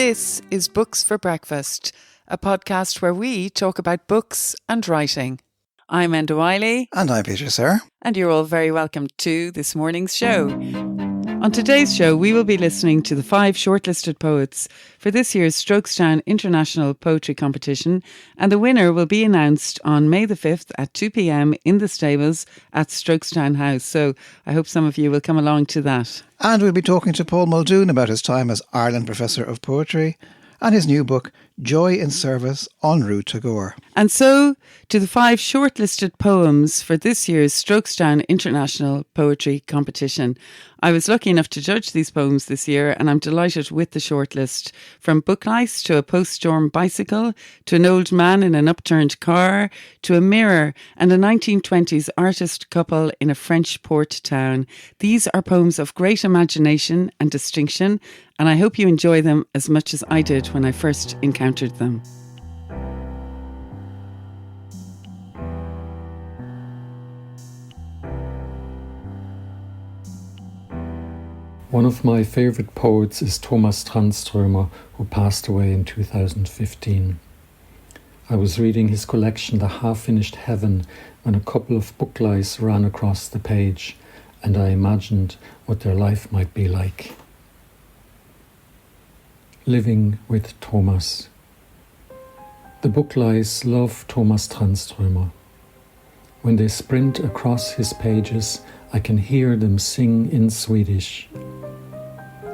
This is Books for Breakfast, a podcast where we talk about books and writing. I'm Enda Wiley. And I'm Peter Sirr. And you're all very welcome to this morning's show. On today's show, we will be listening to the 5 shortlisted poets for this year's Strokestown International Poetry Competition, and the winner will be announced on May the 5th at 2 p.m. in the stables at Strokestown House. So I hope some of you will come along to that. And we'll be talking to Paul Muldoon about his time as Ireland Professor of Poetry and his new book, Joy in Service, En route to Gore. And so, to the 5 shortlisted poems for this year's Strokestown International Poetry Competition. I was lucky enough to judge these poems this year, and I'm delighted with the shortlist. From Book Lice to a post-storm bicycle, to an old man in an upturned car, to a mirror and a 1920s artist couple in a French port town. These are poems of great imagination and distinction, and I hope you enjoy them as much as I did when I first encountered them. One of my favourite poets is Thomas Tranströmer, who passed away in 2015. I was reading his collection The Half-Finished Heaven when a couple of book lice ran across the page, and I imagined what their life might be like. Living with Thomas. The book lice love Thomas Tranströmer. When they sprint across his pages, I can hear them sing in Swedish.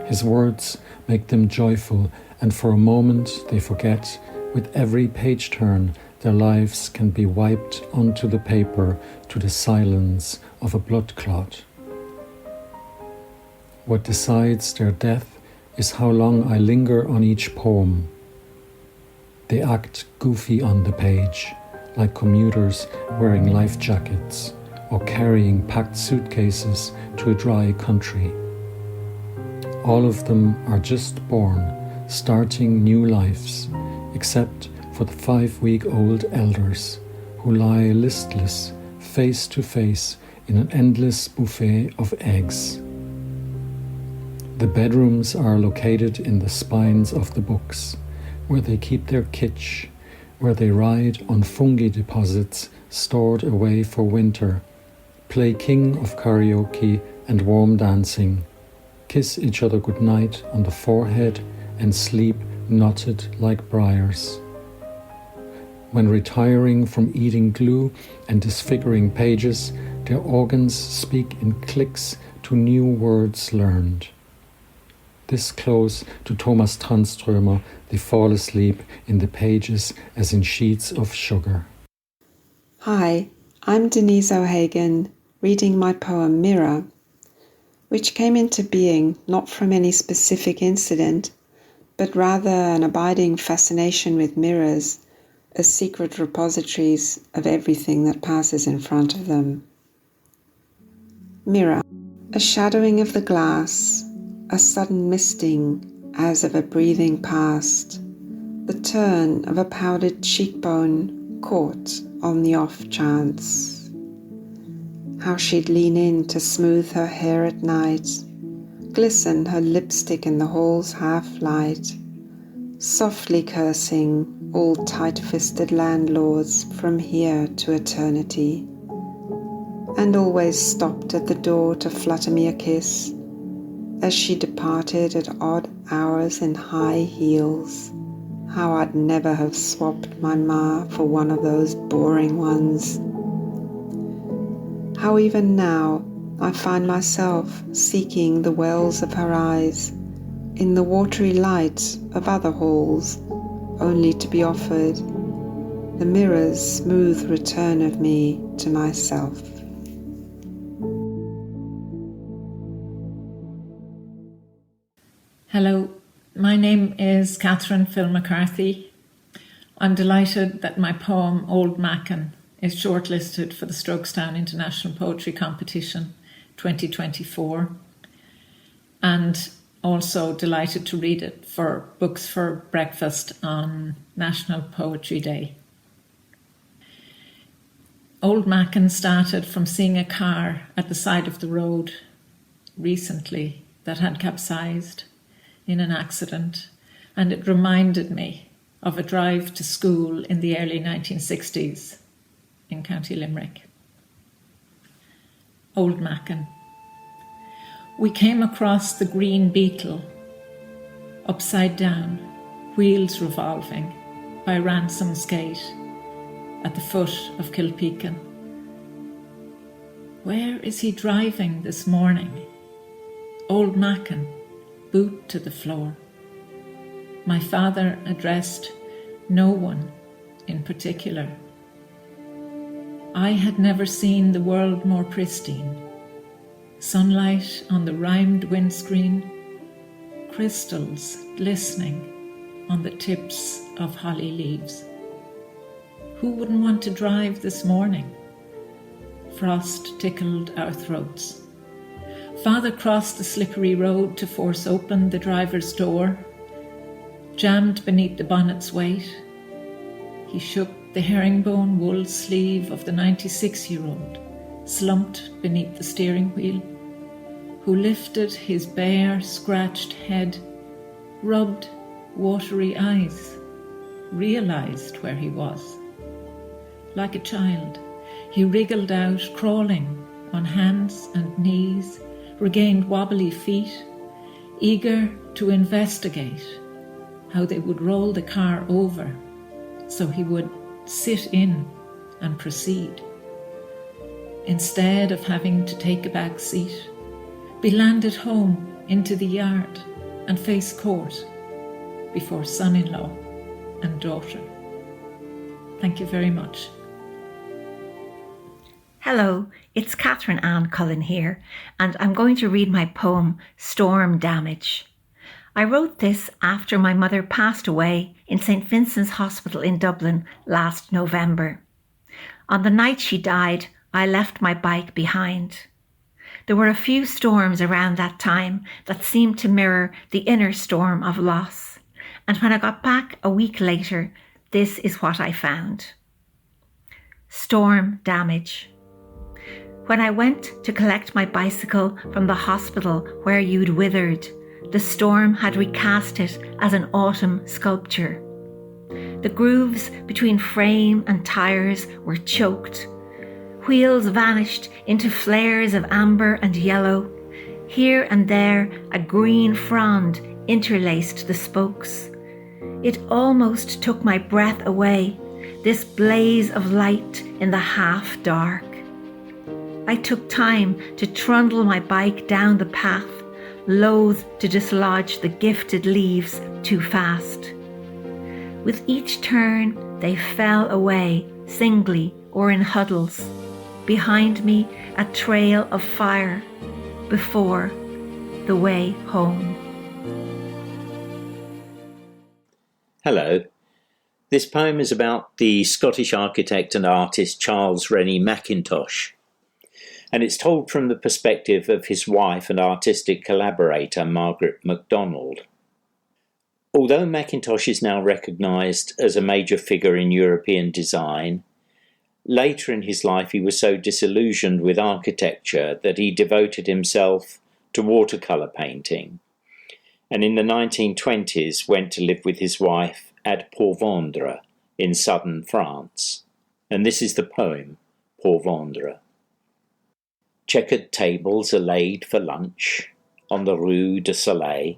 His words make them joyful, and for a moment they forget, with every page turn, their lives can be wiped onto the paper to the silence of a blood clot. What decides their death is how long I linger on each poem. They act goofy on the page, like commuters wearing life jackets or carrying packed suitcases to a dry country. All of them are just born, starting new lives, except for the 5-week-old elders who lie listless, face to face in an endless buffet of eggs. The bedrooms are located in the spines of the books, where they keep their kitsch, where they ride on fungi deposits stored away for winter, play king of karaoke and warm dancing, kiss each other goodnight on the forehead and sleep knotted like briars. When retiring from eating glue and disfiguring pages, their organs speak in clicks to new words learned. This close to Thomas Tranströmer, they fall asleep in the pages as in sheets of sugar. Hi, I'm Denise O'Hagan, reading my poem Mirror, which came into being not from any specific incident, but rather an abiding fascination with mirrors as secret repositories of everything that passes in front of them. Mirror, a shadowing of the glass, a sudden misting as of a breathing past, the turn of a powdered cheekbone caught on the off chance. How she'd lean in to smooth her hair at night, glisten her lipstick in the hall's half-light, softly cursing all tight-fisted landlords from here to eternity, and always stopped at the door to flutter me a kiss as she departed at odd hours in high heels. How I'd never have swapped my ma for one of those boring ones. How even now I find myself seeking the wells of her eyes in the watery light of other halls, only to be offered the mirror's smooth return of me to myself. Hello, my name is Catherine Phil McCarthy. I'm delighted that my poem Old Mackin is shortlisted for the Strokestown International Poetry Competition 2024, and also delighted to read it for Books for Breakfast on National Poetry Day. Old Mackin started from seeing a car at the side of the road recently that had capsized in an accident and it reminded me of a drive to school in the early 1960s in County Limerick. Old Mackin. We came across the Green Beetle, upside down, wheels revolving, by Ransom's Gate, at the foot of Kilpeakin. Where is he driving this morning? Old Mackin, boot to the floor. My father addressed no one in particular. I had never seen the world more pristine. Sunlight on the rimed windscreen, crystals glistening on the tips of holly leaves. Who wouldn't want to drive this morning? Frost tickled our throats. Father crossed the slippery road to force open the driver's door, jammed beneath the bonnet's weight. He shook the herringbone wool sleeve of the 96-year-old, slumped beneath the steering wheel, who lifted his bare, scratched head, rubbed watery eyes, realised where he was. Like a child, he wriggled out, crawling on hands and knees, regained wobbly feet, eager to investigate how they would roll the car over so he would sit in and proceed. Instead of having to take a back seat, be landed home into the yard and face court before son-in-law and daughter. Thank you very much. Hello, it's Catherine Ann Cullen here, and I'm going to read my poem, Storm Damage. I wrote this after my mother passed away in St. Vincent's Hospital in Dublin last November. On the night she died, I left my bike behind. There were a few storms around that time that seemed to mirror the inner storm of loss, and when I got back a week later, this is what I found. Storm damage. When I went to collect my bicycle from the hospital where you'd withered, the storm had recast it as an autumn sculpture. The grooves between frame and tyres were choked. Wheels vanished into flares of amber and yellow. Here and there, a green frond interlaced the spokes. It almost took my breath away, this blaze of light in the half-dark. I took time to trundle my bike down the path, loath to dislodge the gifted leaves too fast. With each turn, they fell away, singly or in huddles. Behind me, a trail of fire. Before, the way home. Hello. This poem is about the Scottish architect and artist Charles Rennie Mackintosh, and it's told from the perspective of his wife and artistic collaborator Margaret MacDonald. Although Mackintosh is now recognised as a major figure in European design, later in his life he was so disillusioned with architecture that he devoted himself to watercolour painting, and in the 1920s went to live with his wife at Pourvendre in southern France. And this is the poem, Pourvendre. Checkered tables are laid for lunch on the Rue du Soleil.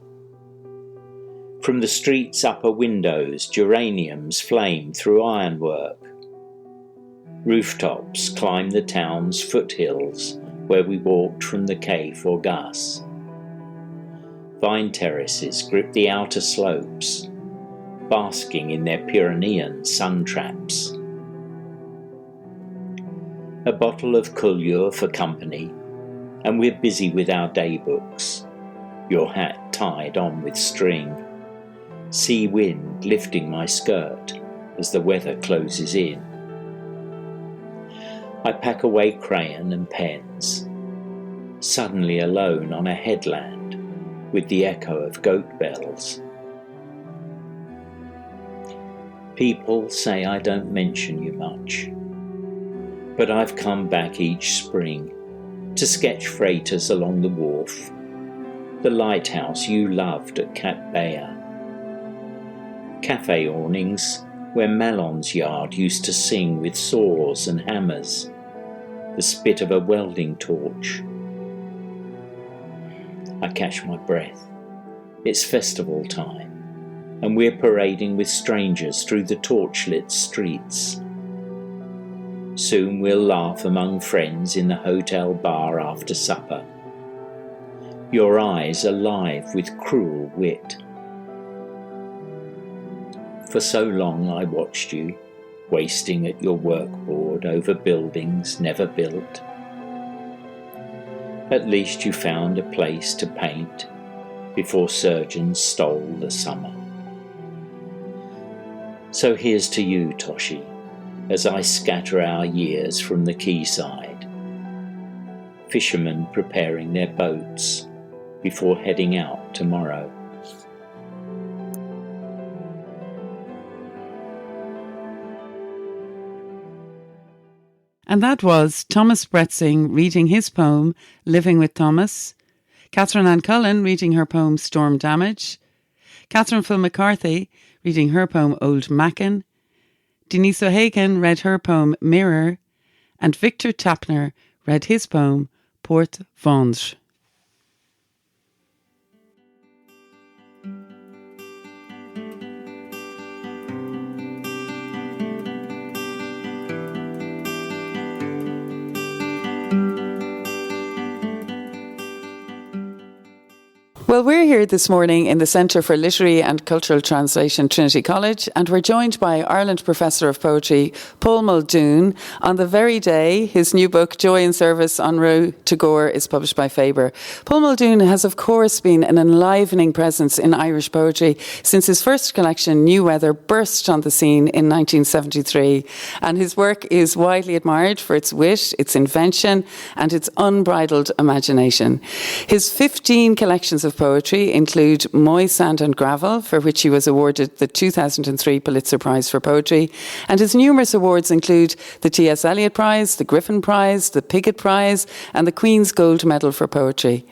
From the street's upper windows, geraniums flame through ironwork. Rooftops climb the town's foothills where we walked from the Quai Forgas. Vine terraces grip the outer slopes, basking in their Pyrenean sun traps. A bottle of Collioure for company, and we're busy with our day books. Your hat tied on with string. Sea wind lifting my skirt as the weather closes in. I pack away crayon and pens, suddenly alone on a headland with the echo of goat bells. People say I don't mention you much, but I've come back each spring to sketch freighters along the wharf, the lighthouse you loved at Cap Bea, cafe awnings where Malon's yard used to sing with saws and hammers, the spit of a welding torch. I catch my breath. It's festival time, and we're parading with strangers through the torchlit streets. Soon we'll laugh among friends in the hotel bar after supper. Your eyes alive with cruel wit. For so long I watched you, wasting at your workboard over buildings never built. At least you found a place to paint before surgeons stole the summer. So here's to you, Toshi, as I scatter our years from the quayside. Fishermen preparing their boats before heading out tomorrow. And that was Thomas Bretzing reading his poem, Living with Thomas, Catherine Ann Cullen reading her poem, Storm Damage, Catherine Phil McCarthy reading her poem, Old Mackin, Denise O'Hagan read her poem, Mirror, and Victor Tapner read his poem, Port Venge. Well, we're here this morning in the Centre for Literary and Cultural Translation, Trinity College, and we're joined by Ireland Professor of Poetry, Paul Muldoon, on the very day his new book, Joy in Service, En route to Gore, is published by Faber. Paul Muldoon has, of course, been an enlivening presence in Irish poetry since his first collection, New Weather, burst on the scene in 1973, and his work is widely admired for its wit, its invention, and its unbridled imagination. His 15 collections of poetry include Moy, Sand and Gravel, for which he was awarded the 2003 Pulitzer Prize for Poetry, and his numerous awards include the T.S. Eliot Prize, the Griffin Prize, the Piggott Prize, and the Queen's Gold Medal for Poetry.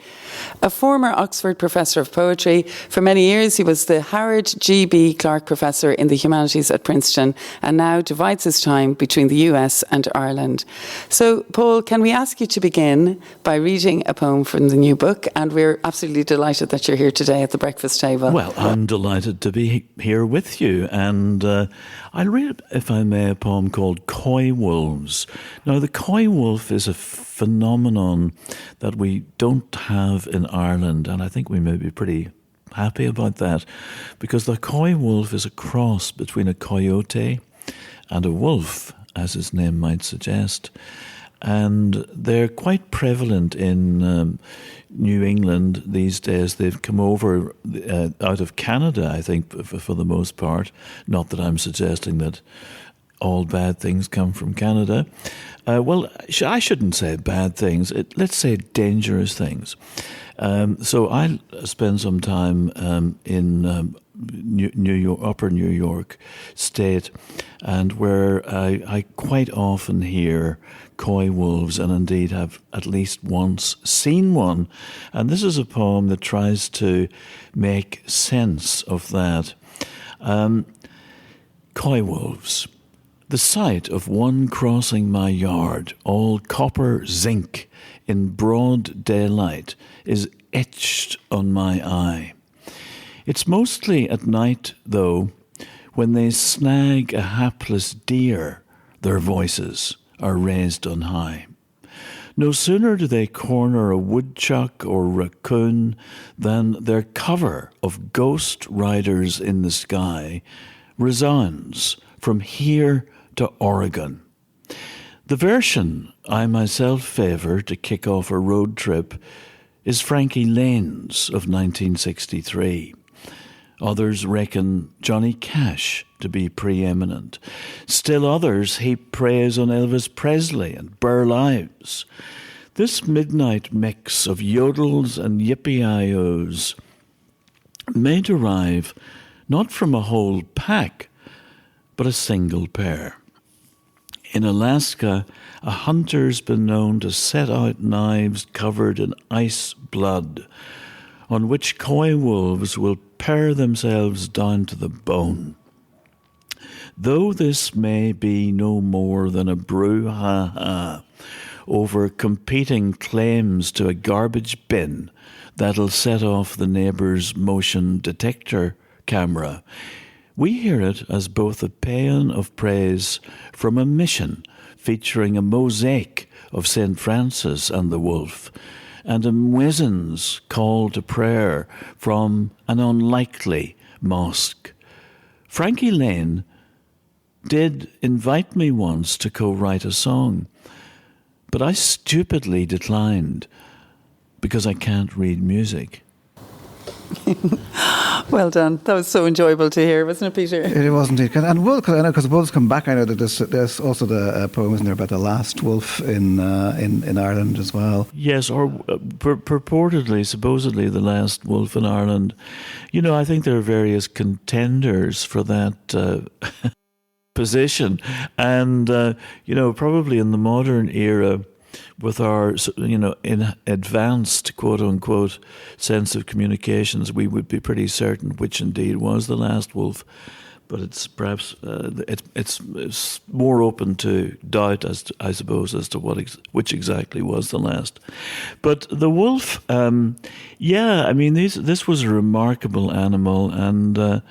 A former Oxford Professor of Poetry, for many years he was the Howard G.B. Clark Professor in the Humanities at Princeton, and now divides his time between the US and Ireland. So, Paul, can we ask you to begin by reading a poem from the new book? And we're absolutely delighted that you're here today at the breakfast table. Well, I'm delighted to be here with you, and I'll read, if I may, a poem called Coy Wolves. Now, the coy wolf is a phenomenon that we don't have in Ireland, and I think we may be pretty happy about that, because the coy wolf is a cross between a coyote and a wolf, as his name might suggest. And they're quite prevalent in New England these days. They've come over out of Canada, I think, for the most part. Not that I'm suggesting that all bad things come from Canada. Well, I shouldn't say bad things. Let's say dangerous things. So I spend some time in New York, Upper New York State, and where I quite often hear coy wolves, and indeed have at least once seen one. And this is a poem that tries to make sense of that. Coy wolves. The sight of one crossing my yard, all copper zinc in broad daylight, is etched on my eye. It's mostly at night, though, when they snag a hapless deer, their voices are raised on high. No sooner do they corner a woodchuck or raccoon than their cover of ghost riders in the sky resounds from here to Oregon. The version I myself favour to kick off a road trip is Frankie Lane's of 1963. Others reckon Johnny Cash to be preeminent. Still others heap praise on Elvis Presley and Burl Ives. This midnight mix of yodels and yippee-i-os may derive not from a whole pack, but a single pair. In Alaska, a hunter's been known to set out knives covered in ice blood, on which coy wolves will pare themselves down to the bone. Though this may be no more than a brouhaha over competing claims to a garbage bin that'll set off the neighbour's motion detector camera, we hear it as both a paean of praise from a mission featuring a mosaic of St. Francis and the Wolf, and a muezzin's call to prayer from an unlikely mosque. Frankie Lane did invite me once to co-write a song, but I stupidly declined because I can't read music. Well done. That was so enjoyable to hear, wasn't it, Peter? It was indeed. And wolf, I know, because the wolves come back. I know that there's also the poem, isn't there, about the last wolf in Ireland as well. Yes, or purportedly, supposedly, the last wolf in Ireland. You know, I think there are various contenders for that position. And, you know, probably in the modern era, with our, you know, in advanced, quote-unquote, sense of communications, we would be pretty certain which indeed was the last wolf. But it's perhaps, it's more open to doubt, I suppose, as to which exactly was the last. But the wolf, yeah, I mean, this was a remarkable animal. And,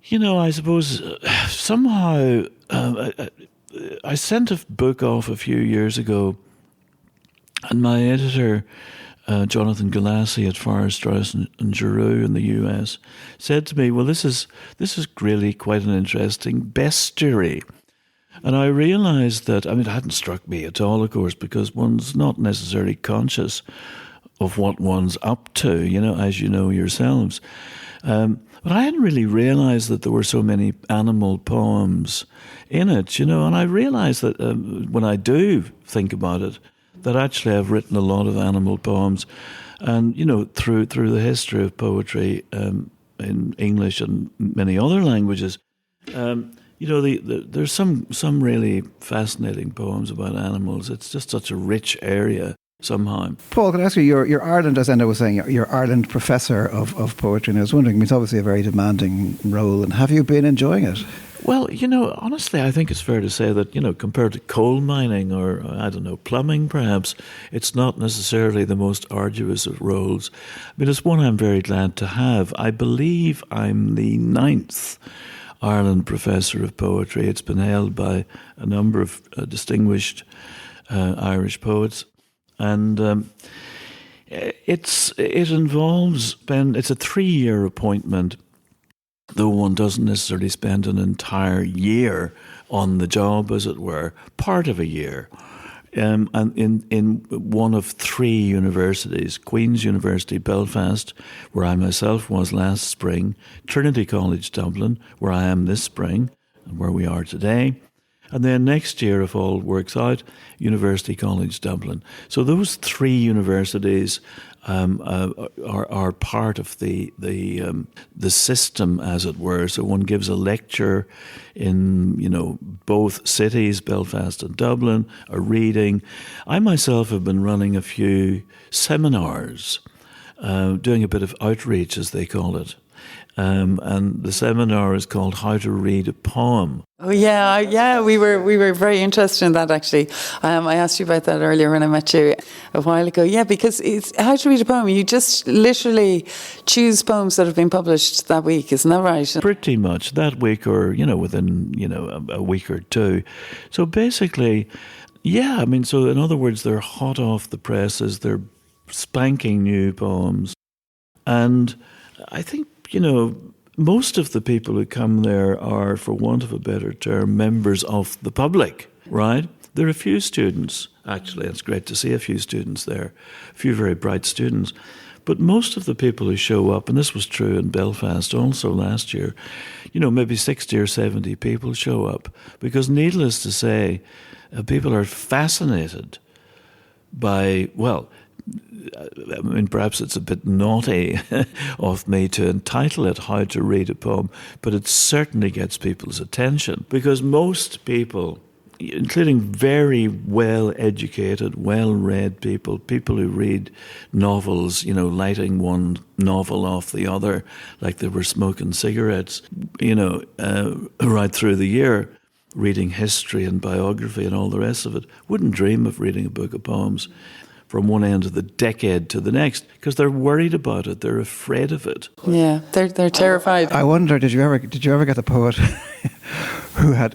you know, I suppose somehow... I sent a book off a few years ago, and my editor, Jonathan Galassi at Farrar, Straus and Giroux in the US, said to me, well, this is really quite an interesting bestiary. And I realised that, I mean, it hadn't struck me at all, of course, because one's not necessarily conscious of what one's up to, you know, as you know yourselves. But I hadn't really realised that there were so many animal poems in it, you know, and I realised that when I do think about it, that actually I've written a lot of animal poems, and, you know, through the history of poetry in English and many other languages, you know, there's some really fascinating poems about animals. It's just such a rich area. Somehow. Paul, can I ask you, you're Ireland, as Enda was saying, you're Ireland Professor of Poetry, and I was wondering, I mean, it's obviously a very demanding role, and have you been enjoying it? Well, you know, honestly, I think it's fair to say that, you know, compared to coal mining or, I don't know, plumbing perhaps, it's not necessarily the most arduous of roles. I mean, it's one I'm very glad to have. I believe I'm the 9th Ireland Professor of Poetry. It's been held by a number of distinguished Irish poets. And it involves, it's a 3-year appointment, though one doesn't necessarily spend an entire year on the job, as it were, part of a year. And in one of 3 universities, Queen's University Belfast, where I myself was last spring, Trinity College Dublin, where I am this spring, and where we are today, and then next year, if all works out, University College Dublin. So those 3 universities are part of the system, as it were. So one gives a lecture in, you know, both cities, Belfast and Dublin, a reading. I myself have been running a few seminars, doing a bit of outreach, as they call it. And the seminar is called How to Read a Poem. Oh yeah, we were very interested in that, actually. I asked you about that earlier when I met you a while ago. Yeah, because it's how to read a poem. You just literally choose poems that have been published that week, isn't that right? Pretty much that week, or, you know, within, you know, a week or two. So basically, yeah, I mean, so in other words, they're hot off the presses. They're spanking new poems, and I think, you know, most of the people who come there are, for want of a better term, members of the public, right? There are a few students, actually. It's great to see a few students there, a few very bright students. But most of the people who show up, and this was true in Belfast also last year, you know, maybe 60 or 70 people show up. Because needless to say, people are fascinated by, well, I mean, perhaps it's a bit naughty of me to entitle it How to Read a Poem, but it certainly gets people's attention, because most people, including very well-educated, well-read people, people who read novels, lighting one novel off the other like they were smoking cigarettes, right through the year, reading history and biography and all the rest of it, wouldn't dream of reading a book of poems from one end of the decade to the next because they're worried about it. They're afraid of it. Yeah, they're terrified. I wonder, did you ever get the poet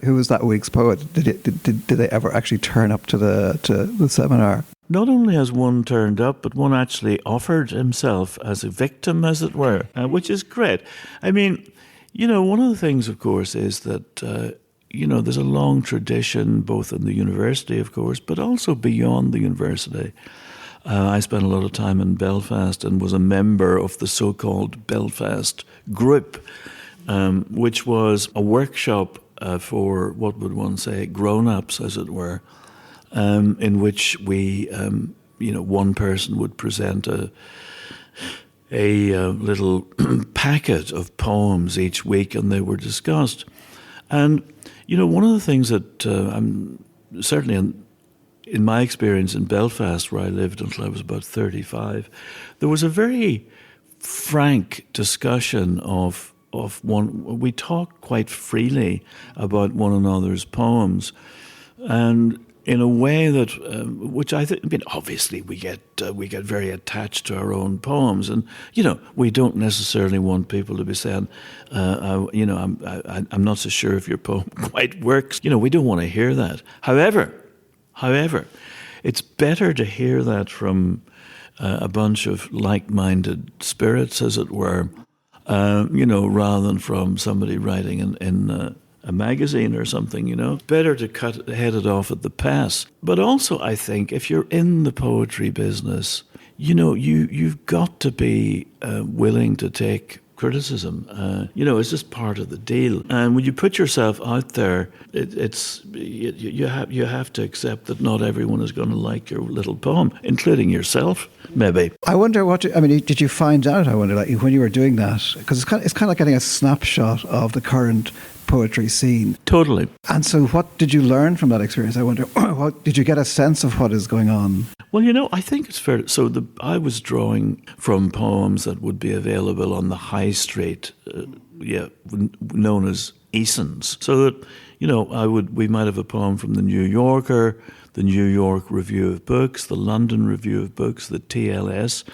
who was that week's poet? Did they ever actually turn up to the seminar? Not only has one turned up, but one actually offered himself as a victim, as it were, which is great. I mean, one of the things, of course, is that there's a long tradition, both in the university, of course, but also beyond the university. I spent a lot of time in Belfast and was a member of the so-called Belfast Group, which was a workshop for, what would one say, grown-ups, as it were, in which we, one person would present a little packet of poems each week, and they were discussed. And one of the things that I'm certainly in my experience in Belfast, where I lived until I was about 35, there was a very frank discussion of one. We talked quite freely about one another's poems, and in a way that, which I think, obviously we get very attached to our own poems, and we don't necessarily want people to be saying, I'm not so sure if your poem quite works. We don't want to hear that. However, it's better to hear that from a bunch of like-minded spirits, as it were, rather than from somebody writing in a magazine or something, Better to head it off at the pass. But also, I think, if you're in the poetry business, you've got to be willing to take criticism. It's just part of the deal. And when you put yourself out there, you have to accept that not everyone is going to like your little poem, including yourself, maybe. I wonder did you find out? I wonder, like, when you were doing that, because it's kind of like getting a snapshot of the current poetry scene. Totally. And so what did you learn from that experience? I wonder, did you get a sense of what is going on? Well, I think it's fair. So I was drawing from poems that would be available on the high street, known as Easons. So that, we might have a poem from the New Yorker, the New York Review of Books, the London Review of Books, the TLS,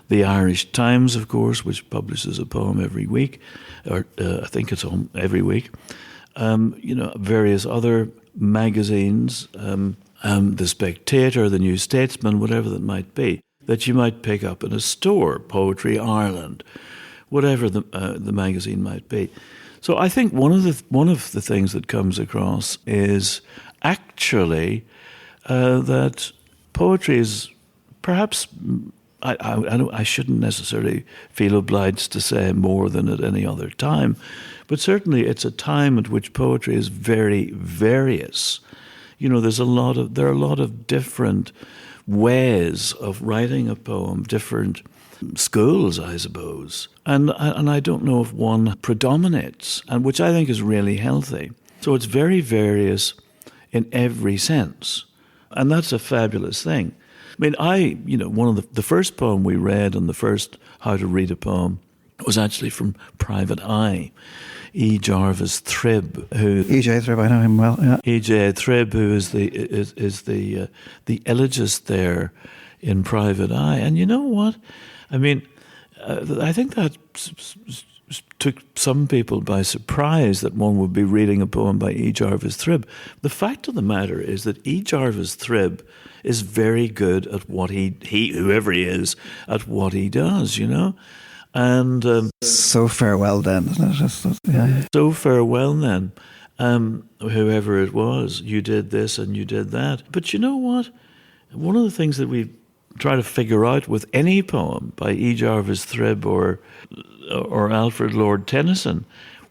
the Irish Times, of course, which publishes a poem every week, or I think it's every week. Various other magazines, The Spectator, The New Statesman, whatever that might be, that you might pick up in a store, Poetry Ireland, whatever the magazine might be. So I think one of the things that comes across is actually that poetry is perhaps, I shouldn't necessarily feel obliged to say more than at any other time, but certainly it's a time at which poetry is very various. There are a lot of different ways of writing a poem, different schools, I suppose. And I don't know if one predominates, and which I think is really healthy. So it's very various in every sense. And that's a fabulous thing. I mean, one of the first poem we read on the first How to Read a Poem was actually from Private Eye. E. Jarvis Thribb, who E.J. Thribb, I know him well. Yeah. E.J. Thribb, who is the elegist there in Private Eye, and you know what? I mean, I think that took some people by surprise that one would be reading a poem by E. Jarvis Thribb. The fact of the matter is that E. Jarvis Thribb is very good at what he whoever he is, at what he does, And so farewell then, isn't it? Yeah. So farewell then. Whoever it was, you did this and you did that. But you know what? One of the things that we try to figure out with any poem by E. Jarvis Thribb or Alfred Lord Tennyson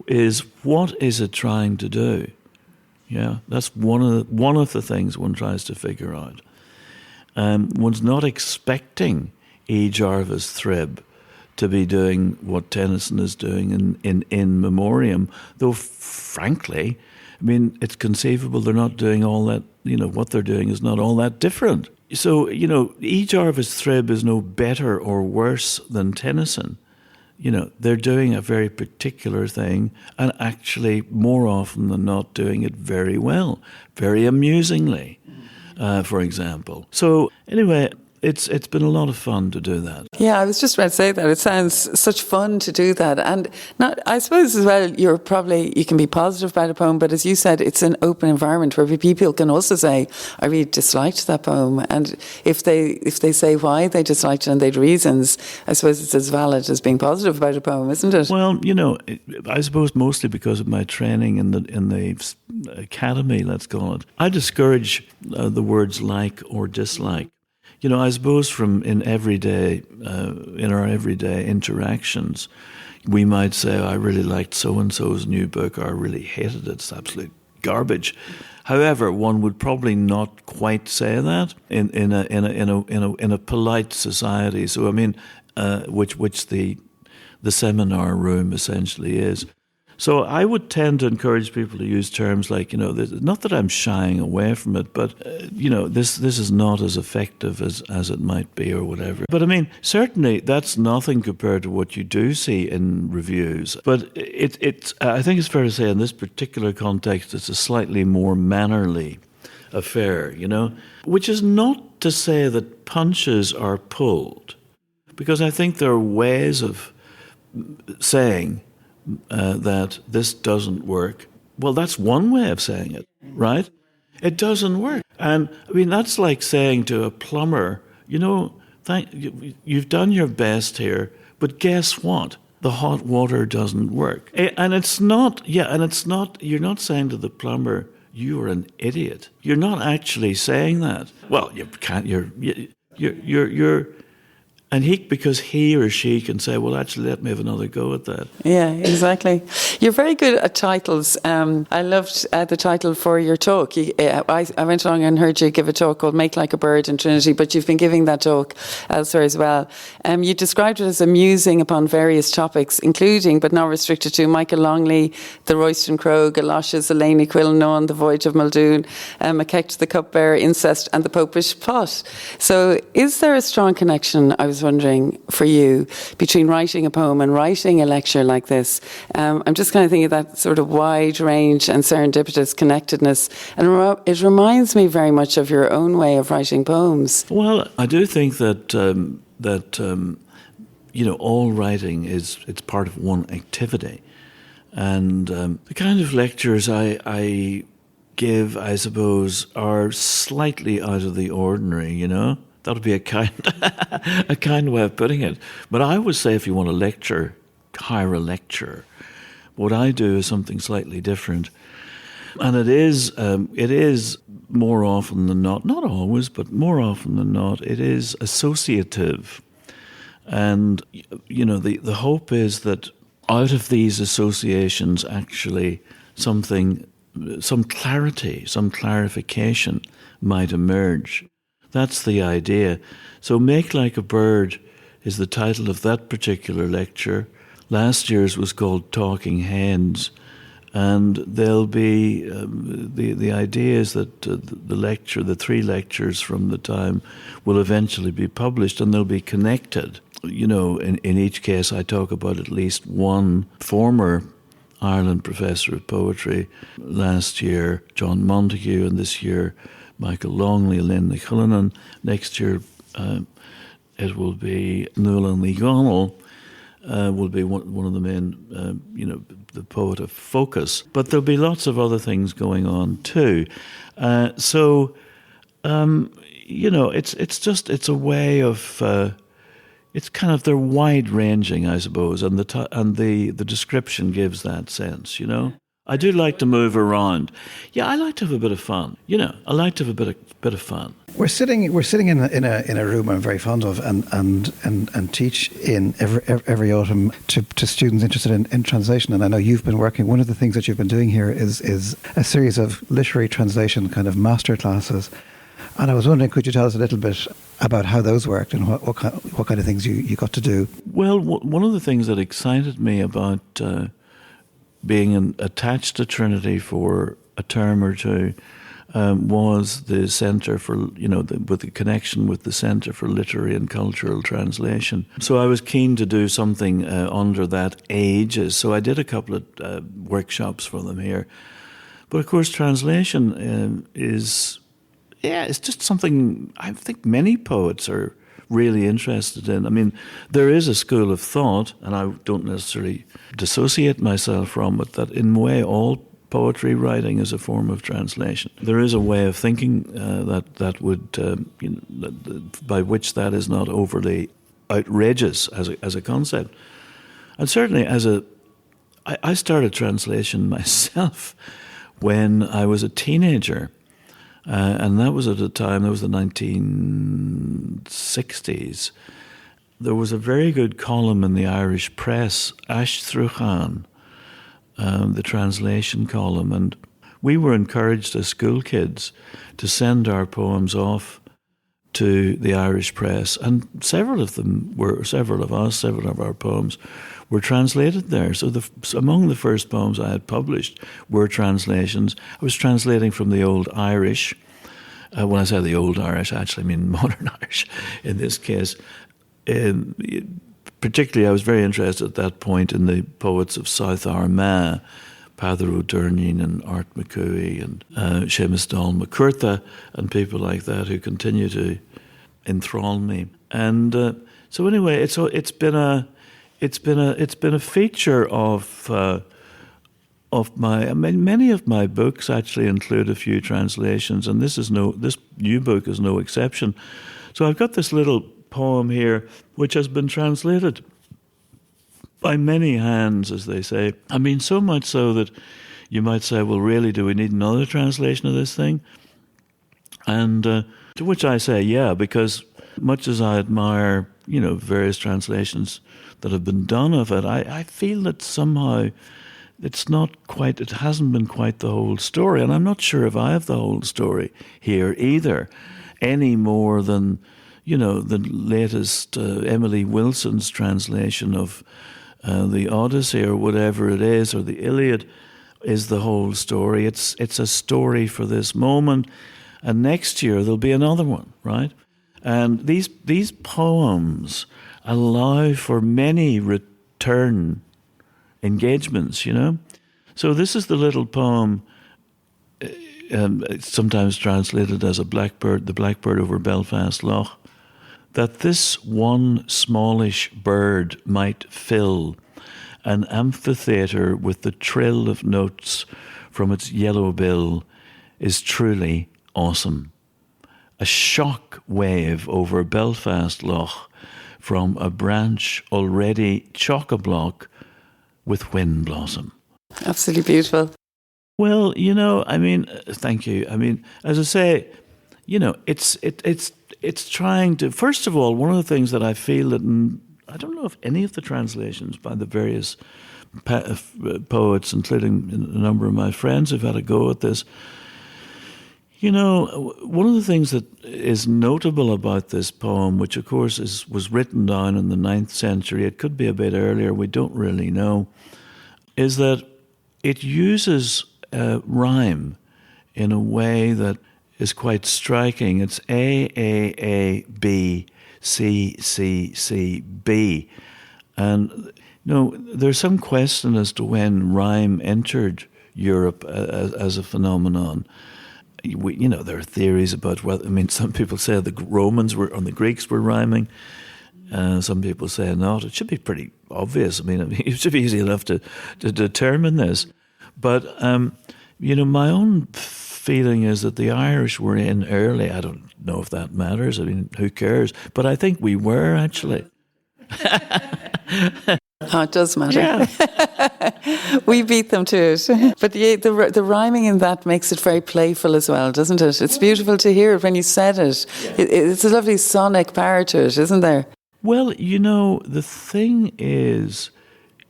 is, what is it trying to do? Yeah, that's one of the things one tries to figure out. One's not expecting E. Jarvis Thribb to be doing what Tennyson is doing in memoriam, though frankly, I mean, it's conceivable they're not doing all that, what they're doing is not all that different. So, E. Jarvis Thribb is no better or worse than Tennyson. They're doing a very particular thing and actually more often than not doing it very well, very amusingly, for example. So anyway, it's been a lot of fun to do that. Yeah, I was just about to say that. It sounds such fun to do that. And I suppose as well, you can be positive about a poem, but as you said, it's an open environment where people can also say, I really disliked that poem. And if they say why they disliked it and they had reasons, I suppose it's as valid as being positive about a poem, isn't it? Well, I suppose mostly because of my training in the academy, let's call it, I discourage the words like or dislike. I suppose in our everyday interactions, we might say, I really liked so-and-so's new book, or I really hated it, it's absolute garbage. However, one would probably not quite say that in a polite society. So I mean, which the seminar room essentially is. So I would tend to encourage people to use terms like, not that I'm shying away from it, but, this is not as effective as it might be or whatever. But I mean, certainly that's nothing compared to what you do see in reviews. But I think it's fair to say in this particular context, it's a slightly more mannerly affair, which is not to say that punches are pulled, because I think there are ways of saying that this doesn't work. Well, that's one way of saying it, right? It doesn't work. And I mean, that's like saying to a plumber, you've done your best here, but guess what? The hot water doesn't work. And it's not, you're not saying to the plumber, you're an idiot. You're not actually saying that. Well, you can't, and because he or she can say, well, actually, let me have another go at that. Yeah, exactly. You're very good at titles. I loved the title for your talk. I went along and heard you give a talk called Make Like a Bird in Trinity, but you've been giving that talk elsewhere as well. You described it as a musing upon various topics, including, but not restricted to, Michael Longley, the Royston Crow, Galoshes, Eleni Quilnon, the Voyage of Muldoon, Macecht the Cupbearer, Incest, and the Popish Pot. So is there a strong connection, I was wondering, for you, between writing a poem and writing a lecture like this? I'm just kind of thinking of that sort of wide range and serendipitous connectedness, and it reminds me very much of your own way of writing poems. Well, I do think that all writing it's part of one activity, and the kind of lectures I give, I suppose, are slightly out of the ordinary. That would be a kind way of putting it. But I would say if you want to hire a lecturer, what I do is something slightly different. And it is more often than not always, but more often than not, it is associative. And, the hope is that out of these associations, actually some clarity, some clarification might emerge. That's the idea. So Make Like a Bird is the title of that particular lecture. Last year's was called Talking Hens. And there'll be, the idea is that the three lectures from the time will eventually be published, and they'll be connected. In each case I talk about at least one former Ireland professor of poetry. Last year, John Montague, and this year, Michael Longley, Eleni Quilnon. Next year, it will be Nuala O'Connell, will be one of the main, the poet of focus. But there'll be lots of other things going on too. It's a way of, it's kind of, they're wide ranging, I suppose, and the description gives that sense, I do like to move around. Yeah, I like to have a bit of fun. I like to have a bit of fun. We're sitting in a room I'm very fond of and teach in every autumn to students interested in translation. And I know you've been working. One of the things that you've been doing here is a series of literary translation kind of master classes. And I was wondering, could you tell us a little bit about how those worked and what kind of things you got to do? Well, one of the things that excited me about being attached to Trinity for a term or two was the Centre for, with the connection with the Centre for Literary and Cultural Translation. So I was keen to do something under that aegis. So I did a couple of workshops for them here. But of course, translation it's just something I think many poets are really interested in. I mean, there is a school of thought, and I don't necessarily dissociate myself from it, that in a way all poetry writing is a form of translation. There is a way of thinking that would, by which that is not overly outrageous as a concept. And certainly I started translation myself when I was a teenager. And that was at a time, that was the 1960s. There was a very good column in the Irish press, Strokestown, the translation column, and we were encouraged as school kids to send our poems off to the Irish press, and several of our poems were translated there. So among the first poems I had published were translations. I was translating from the Old Irish. When I say the Old Irish, I actually mean modern Irish in this case. Particularly, I was very interested at that point in the poets of South Armagh, Peadar O'Durneen and Art McCooey and Seamus Dáil McCurtha and people like that who continue to enthrall me. And so anyway, it's been a feature of my. I mean, many of my books actually include a few translations, and this new book is no exception. So I've got this little poem here, which has been translated by many hands, as they say. I mean, so much so that you might say, well, really, do we need another translation of this thing? And to which I say, yeah, because much as I admire, various translations that have been done of it, I feel that somehow it hasn't been quite the whole story. And I'm not sure if I have the whole story here either, any more than the latest Emily Wilson's translation of the Odyssey or whatever it is, or the Iliad, is the whole story. It's a story for this moment, and next year there'll be another one, right? And these poems allow for many return engagements, So this is the little poem, it's sometimes translated as the blackbird over Belfast Lough. That this one smallish bird might fill an amphitheatre with the trill of notes from its yellow bill is truly awesome. A shock wave over Belfast Lough from a branch already chock-a-block with wind blossom. Absolutely beautiful. Well, thank you. I mean, as I say, it's trying to, first of all, one of the things that I feel that, I don't know if any of the translations by the various poets, including a number of my friends who've had a go at this, one of the things that is notable about this poem, which of course was written down in the 9th century, it could be a bit earlier, we don't really know, is that it uses rhyme in a way that is quite striking. It's A, A, A, B, C, C, C, B. And, there's some question as to when rhyme entered Europe as a phenomenon. There are theories about whether, some people say the Romans and the Greeks were rhyming. Some people say not. It should be pretty obvious. It should be easy enough to determine this. But, my own feeling is that the Irish were in early. I don't know if that matters. Who cares? But I think we were, actually. Oh, it does matter. Yeah. We beat them to it. But the rhyming in that makes it very playful as well, doesn't it? It's beautiful to hear it when you said it. Yeah. It's a lovely sonic power to it, isn't there? Well, the thing is,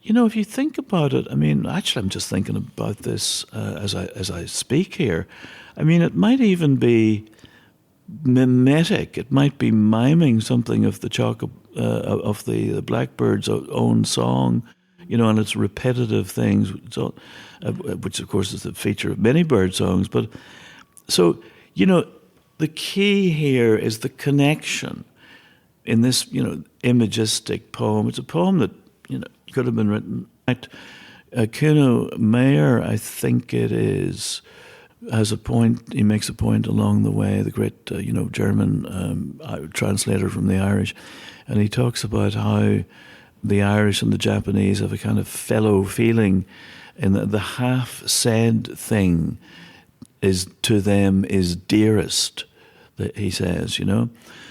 if you think about it, actually I'm just thinking about this as I speak here. It might even be mimetic. It might be miming something of the blackbird's own song. and it's repetitive things, which of course is the feature of many bird songs. But so, the key here is the connection in this, imagistic poem. It's a poem that, could have been written. In fact, Kuno Meyer, I think it is, has a point. He makes a point along the way. The great, German translator from the Irish, and he talks about how the Irish and the Japanese have a kind of fellow feeling, in that the half-said thing is to them is dearest. That he says,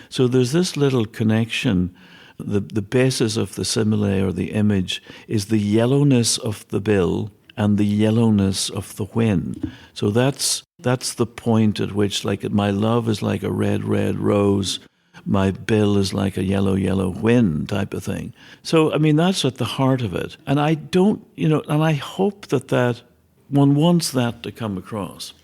So there's this little connection. The basis of the simile or the image is the yellowness of the bill and the yellowness of the whin. So that's the point at which, like, my love is like a red, red rose, my bill is like a yellow, yellow whin type of thing. So, I mean, that's at the heart of it. And I don't, and I hope that one wants that to come across.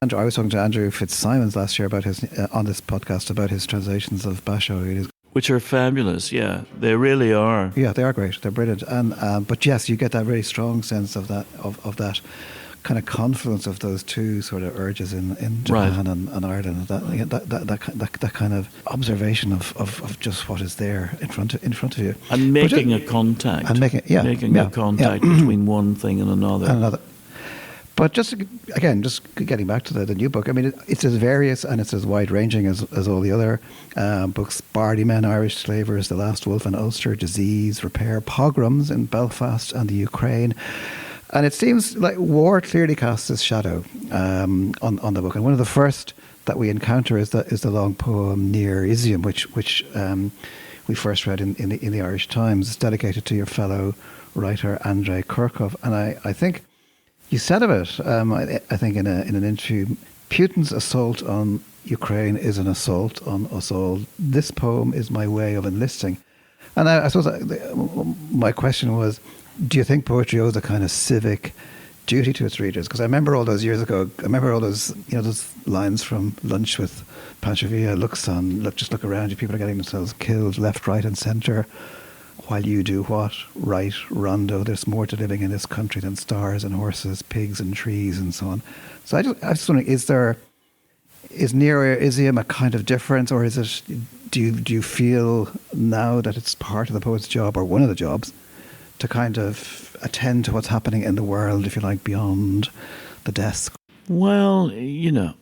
Andrew, I was talking to Andrew Fitzsimons last year about his on this podcast about his translations of Basho. Which are fabulous, yeah. They really are. Yeah, they are great. They're brilliant. And but yes, you get that really strong sense of that that kind of confluence of those two sort of urges in Japan and Ireland. That kind of observation of just what is there in front of you, and making a contact, and making a contact between one thing and another. But just getting back to the new book, I mean, it's as various and it's as wide-ranging as all the other books. Bardi Men, Irish Slavers, The Last Wolf in Ulster, Disease, Repair, Pogroms in Belfast and the Ukraine. And it seems like war clearly casts its shadow on the book. And one of the first that we encounter is the long poem Near Izium, which we first read in the Irish Times. It's dedicated to your fellow writer, Andrei Kurkov. And I think you said of it, I think in an interview, Putin's assault on Ukraine is an assault on us all. This poem is my way of enlisting. And I suppose my question was, do you think poetry owes a kind of civic duty to its readers? Because I remember all those years ago, those lines from Lunch with Panchavia, just look around you, people are getting themselves killed left, right and centre. While you do what? Right, rondo. There's more to living in this country than stars and horses, pigs and trees and so on. So I just wondering, is Near Izium a kind of difference, or is it? Do you feel now that it's part of the poet's job, or one of the jobs, to kind of attend to what's happening in the world, if you like, beyond the desk? Well, I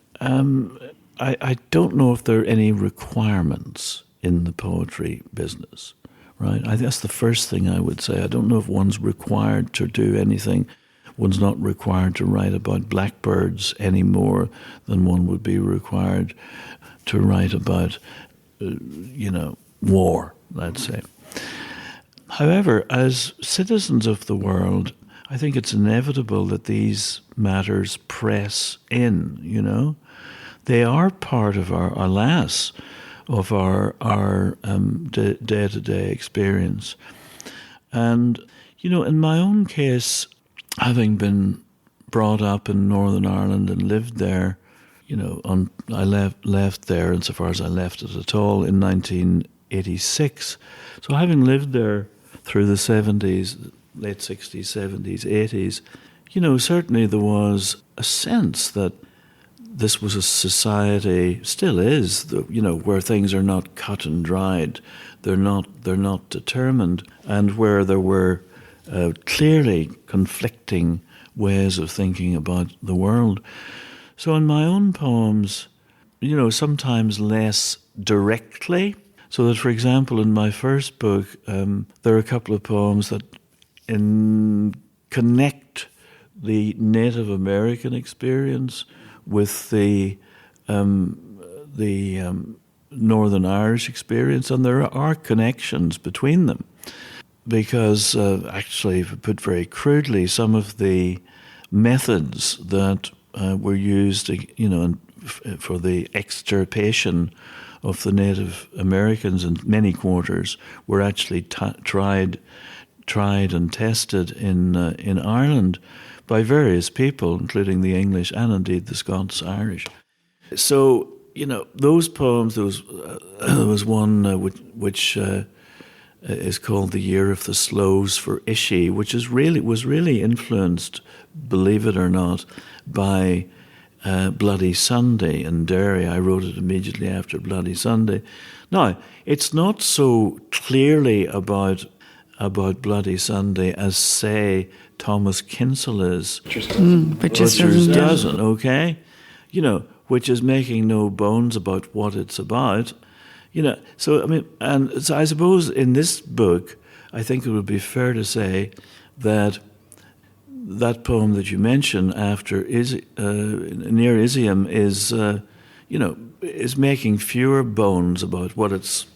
don't know if there are any requirements in the poetry business. Right, I think that's the first thing I would say. I don't know if one's required to do anything. One's not required to write about blackbirds any more than one would be required to write about, war, let's say. However, as citizens of the world, I think it's inevitable that these matters press in, They are part of of our day-to-day experience. And, in my own case, having been brought up in Northern Ireland and lived there, I left there, insofar as I left it at all, in 1986. So having lived there through the 70s, late 60s, 70s, 80s, certainly there was a sense that this was a society, still is, where things are not cut and dried, they're not determined, and where there were clearly conflicting ways of thinking about the world. So in my own poems, sometimes less directly, so that, for example, in my first book, there are a couple of poems that connect the Native American experience with the Northern Irish experience, and there are connections between them, because actually, put very crudely, some of the methods that were used, for the extirpation of the Native Americans in many quarters were actually tried and tested in Ireland by various people, including the English and indeed the Scots-Irish. So, those poems, there was one which is called The Year of the Slows for Ishi, which was really influenced, believe it or not, by Bloody Sunday in Derry. I wrote it immediately after Bloody Sunday. Now, it's not so clearly about Bloody Sunday as, say, Thomas Kinsella is. Butchers doesn't, okay? Which is making no bones about what it's about. So, I mean, and so I suppose in this book, I think it would be fair to say that that poem that you mentioned after Near Isium is, is making fewer bones about what its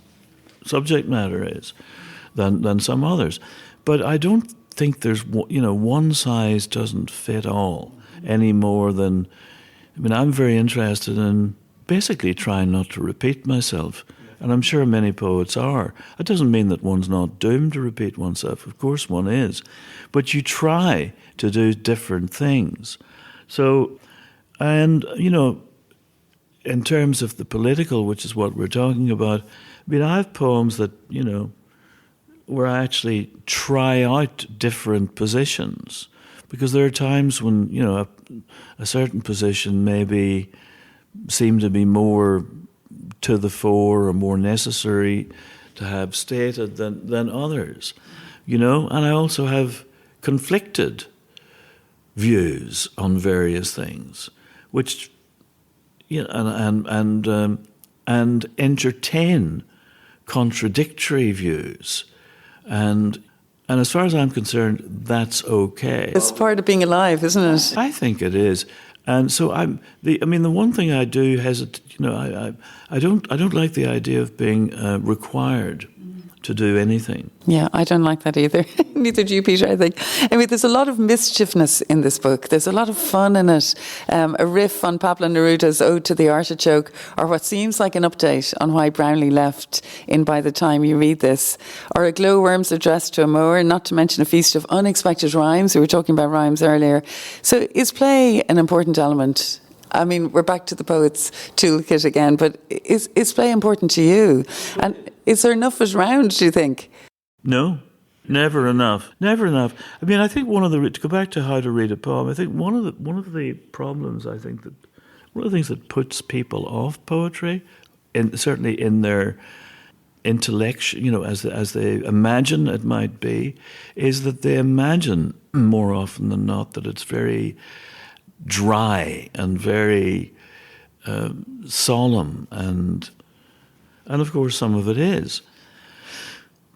subject matter is than some others. But I don't think there's, one size doesn't fit all any more than, I'm very interested in basically trying not to repeat myself. And I'm sure many poets are. It doesn't mean that one's not doomed to repeat oneself. Of course one is. But you try to do different things. So, and, in terms of the political, which is what we're talking about, I have poems that, where I actually try out different positions. Because there are times when, a certain position maybe seem to be more to the fore or more necessary to have stated than others, and I also have conflicted views on various things, which, and entertain contradictory views, and as far as I'm concerned, that's okay. It's part of being alive, isn't it? I think it is. And so the one thing I do hesitate, I don't like the idea of being required to do anything. Yeah, I don't like that either. Neither do you, Peter, I think. There's a lot of mischievousness in this book. There's a lot of fun in it. A riff on Pablo Neruda's Ode to the Artichoke, or what seems like an update on why Brownlee left in By the Time You Read This, or a glowworm's address to a mower, not to mention a feast of unexpected rhymes. We were talking about rhymes earlier. So is play an important element? We're back to the poet's toolkit again, but is play important to you? And is there enough of it around, do you think? No, never enough. Never enough. I think to go back to how to read a poem, I think one of the problems, I think that one of the things that puts people off poetry, certainly in their intellect, as they imagine it might be, is that they imagine more often than not that it's very dry and very solemn, and of course some of it is.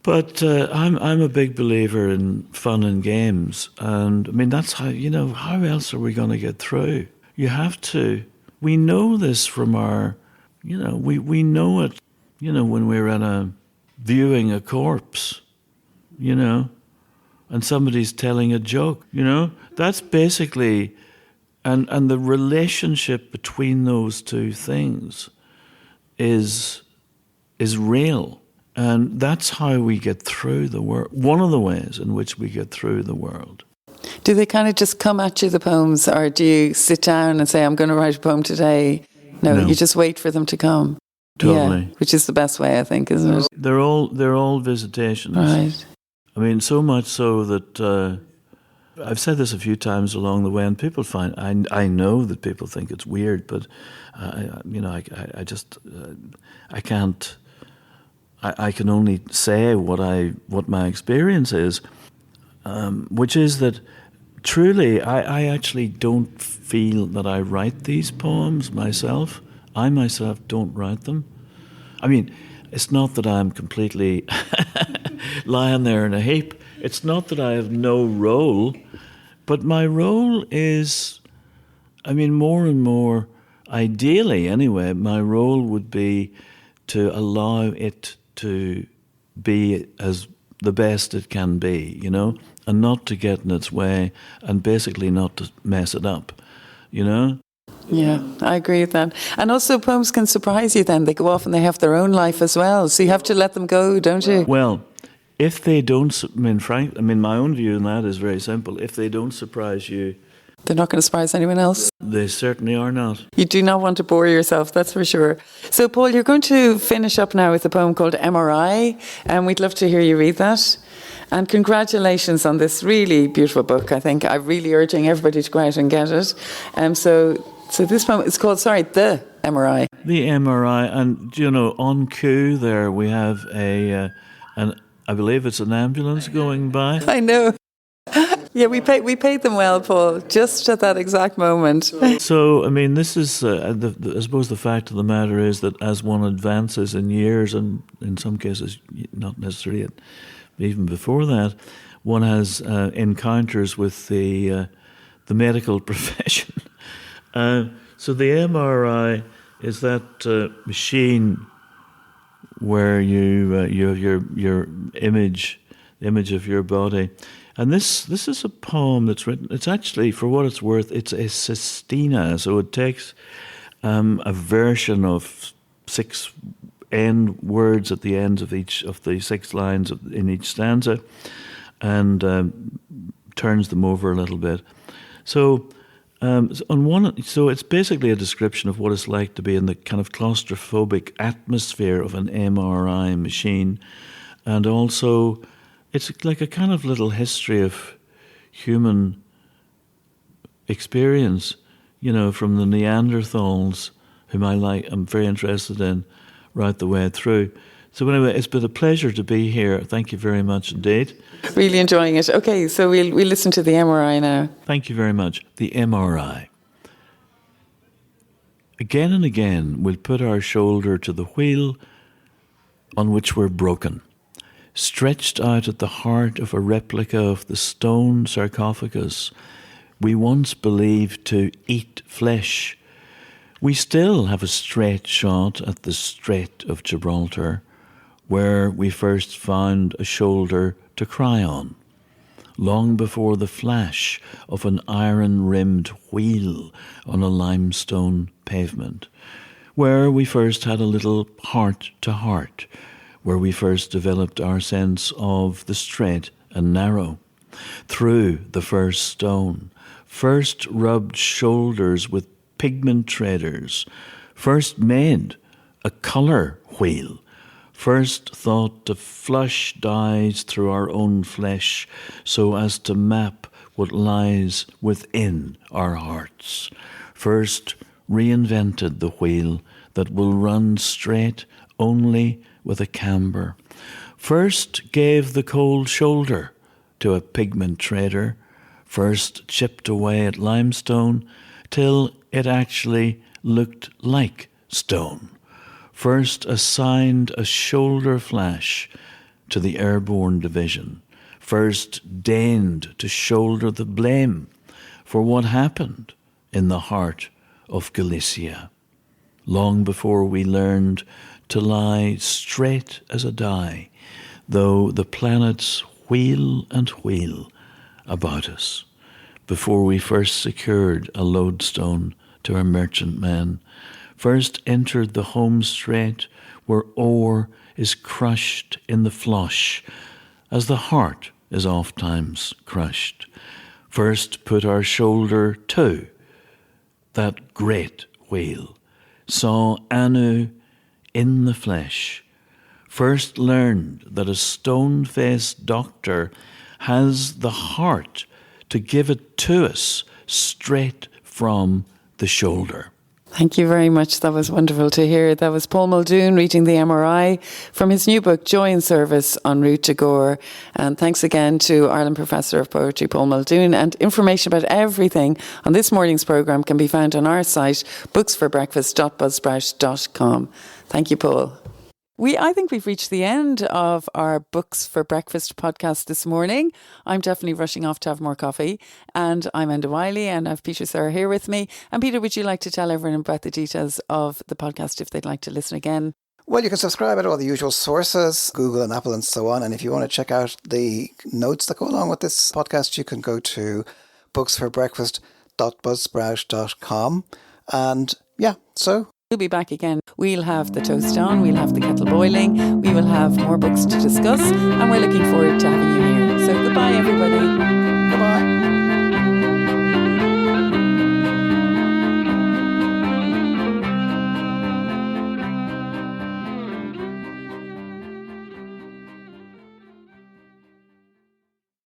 But I'm a big believer in fun and games, and that's how how else are we going to get through? You have to. We know this from our, we know it, when we're viewing a corpse, and somebody's telling a joke, that's basically. And the relationship between those two things is real. And that's how we get through the world. One of the ways in which we get through the world. Do they kind of just come at you, the poems, or do you sit down and say, I'm going to write a poem today? No, you just wait for them to come. Totally. Yeah, which is the best way, I think, isn't it? They're all visitations. Right. So much so that I've said this a few times along the way, and people find I know that people think it's weird, but I just I can't. I can only say what my experience is, which is that truly I actually don't feel that I write these poems myself. I myself don't write them. It's not that I'm completely lying there in a heap. It's not that I have no role, but my role is, more and more, ideally anyway, my role would be to allow it to be as the best it can be, and not to get in its way and basically not to mess it up, Yeah, I agree with that. And also poems can surprise you then. They go off and they have their own life as well. So you have to let them go, don't you? Well, if they don't, my own view on that is very simple. If they don't surprise you, They're not going to surprise anyone else. They certainly are not. You do not want to bore yourself, that's for sure. So, Paul, you're going to finish up now with a poem called MRI, and we'd love to hear you read that. And congratulations on this really beautiful book. I think I'm really urging everybody to go out and get it. So this poem is called, The MRI. The MRI, and on cue there we have I believe it's an ambulance going by. I know. Yeah, we paid them well, Paul, just at that exact moment. So, I mean, this is, I suppose the fact of the matter is that as one advances in years, and in some cases not necessarily even before that, one has encounters with the medical profession. So the MRI is that machine where you have your image, the image of your body. And this is a poem that's written, it's actually, for what it's worth, it's a sestina. So it takes a version of 6 end words at the ends of each of the 6 lines in each stanza and turns them over a little bit. So so it's basically a description of what it's like to be in the kind of claustrophobic atmosphere of an MRI machine, and also it's like a kind of little history of human experience, from the Neanderthals, whom I'm very interested in, right the way through. So anyway, it's been a pleasure to be here. Thank you very much indeed. Really enjoying it. Okay, so we'll listen to the MRI now. Thank you very much. The MRI. Again and again, we'll put our shoulder to the wheel on which we're broken, stretched out at the heart of a replica of the stone sarcophagus we once believed to eat flesh. We still have a straight shot at the Strait of Gibraltar, where we first found a shoulder to cry on, long before the flash of an iron-rimmed wheel on a limestone pavement, where we first had a little heart-to-heart, where we first developed our sense of the straight and narrow, through the first stone, first rubbed shoulders with pigment traders, first made a colour wheel, first thought to flush dyes through our own flesh so as to map what lies within our hearts, first reinvented the wheel that will run straight only with a camber, first gave the cold shoulder to a pigment trader, first chipped away at limestone till it actually looked like stone, first assigned a shoulder flash to the airborne division, first deigned to shoulder the blame for what happened in the heart of Galicia, long before we learned to lie straight as a die, though the planets wheel and wheel about us, before we first secured a lodestone to our merchantman, first entered the home strait where ore is crushed in the flush, as the heart is ofttimes crushed, first put our shoulder to that great wheel, saw Anu in the flesh, first learned that a stone-faced doctor has the heart to give it to us straight from the shoulder. Thank you very much. That was wonderful to hear. That was Paul Muldoon reading the MRI from his new book, Joy in Service, En route to Gore. And thanks again to Ireland Professor of Poetry, Paul Muldoon. And information about everything on this morning's programme can be found on our site, booksforbreakfast.buzzsprout.com. Thank you, Paul. I think we've reached the end of our Books for Breakfast podcast this morning. I'm definitely rushing off to have more coffee. And I'm Enda Wiley and I have Peter Sirr here with me. And Peter, would you like to tell everyone about the details of the podcast if they'd like to listen again? Well, you can subscribe at all the usual sources, Google and Apple and so on. And if you want to check out the notes that go along with this podcast, you can go to booksforbreakfast.buzzsprout.com. And yeah, so we'll be back again. We'll have the toast on, we'll have the kettle boiling, we will have more books to discuss, and we're looking forward to having you here. So